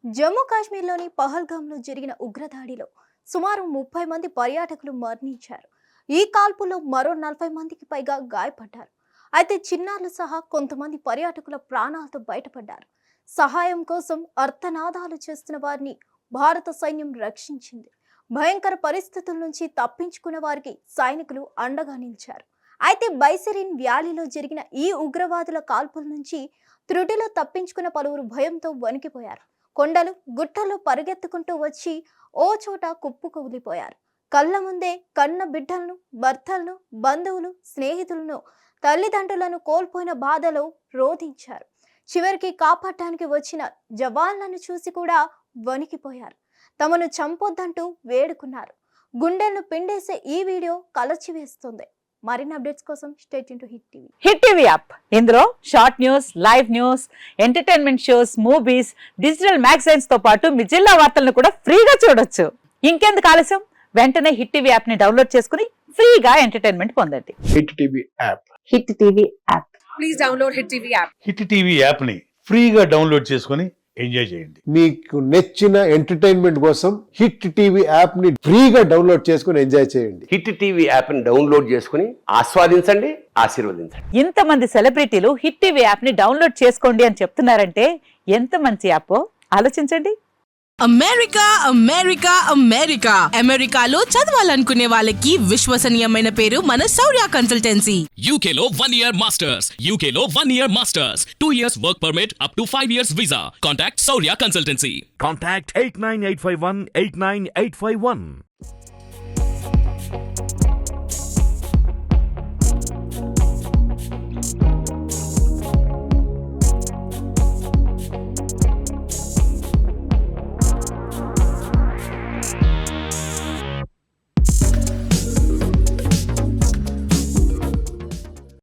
జమ్మూ కాశ్మీర్లోని పహల్గామ్లో జరిగిన ఉగ్రదాడిలో సుమారు 30 మంది పర్యాటకులు మరణించారు. ఈ కాల్పుల్లో మరో 40 మందికి పైగా గాయపడ్డారు. అయితే చిన్నారులు సహా కొంతమంది పర్యాటకుల ప్రాణాలతో బయటపడ్డారు. సహాయం కోసం అర్తనాదాలు చేస్తున్న వారిని భారత సైన్యం రక్షించింది. భయంకర పరిస్థితుల నుంచి తప్పించుకున్న వారికి సైనికులు అండగా నిలిచారు. అయితే బైసెరిన్ వ్యాలీలో జరిగిన ఈ ఉగ్రవాదుల కాల్పుల నుంచి త్రుటిలో తప్పించుకున్న పలువురు భయంతో వణికిపోయారు. కొండలు గుట్టలు పరిగెత్తుకుంటూ వచ్చి ఓ చోట కుప్పకూలిపోయారు. కళ్ళ ముందే కన్న బిడ్డలను, భర్తలను, బంధువులు, స్నేహితులను, తల్లిదండ్రులను కోల్పోయిన బాధలో రోధించారు. చివరికి కాపాడటానికి వచ్చిన జవాన్లను చూసి కూడా వణికిపోయారు. తమను చంపొద్దంటూ వేడుకున్నారు. గుండెలను పిండేసే ఈ వీడియో కలచివేస్తుంది. మరిన్ని అప్డేట్స్ కోసం stay tune to Hit TV. Hit TV app ఇందులో short news, live news, entertainment shows, movies, digital magazines తో పాటు మీ జిల్లా వార్తలను కూడా ఫ్రీగా చూడొచ్చు. ఇంకెందుకు ఆలస్యం, వెంటనే హిట్ టీవీ యాప్ ని డౌన్లోడ్ చేసుకుని ఫ్రీగా ఎంటర్టైన్మెంట్ పొందండి. Hit TV app. Hit TV app. Please download hit TV app. Hit TV app ని ఫ్రీగా డౌన్లోడ్ చేసుకొని ఎంజాయ్ చేయండి. మీకు నచ్చిన ఎంటర్టైన్మెంట్ కోసం హిట్ టీవీ యాప్ ని ఫ్రీగా డౌన్లోడ్ చేసుకొని ఎంజాయ్ చేయండి. హిట్ టీవీ యాప్ ని డౌన్లోడ్ చేసుకుని ఆస్వాదించండి, ఆశీర్వదించండి. ఇంతమంది సెలబ్రిటీలు హిట్ టీవీ యాప్ ని డౌన్లోడ్ చేసుకోండి అని చెప్తున్నారంటే ఎంత మంచి యాప్ ఆలోచించండి. అమెరికా అమెరికా అమెరికా అమెరికాలో చదవాలనుకునే వాళ్ళకి విశ్వసనీయమైన పేరు మన శౌర్య కన్సల్టెన్సీ. UK లో 1 year masters. UK లో 1 year masters. 2 years work permit up to 5 years visa. Contact Saurya Consultancy. Contact 89851 89851.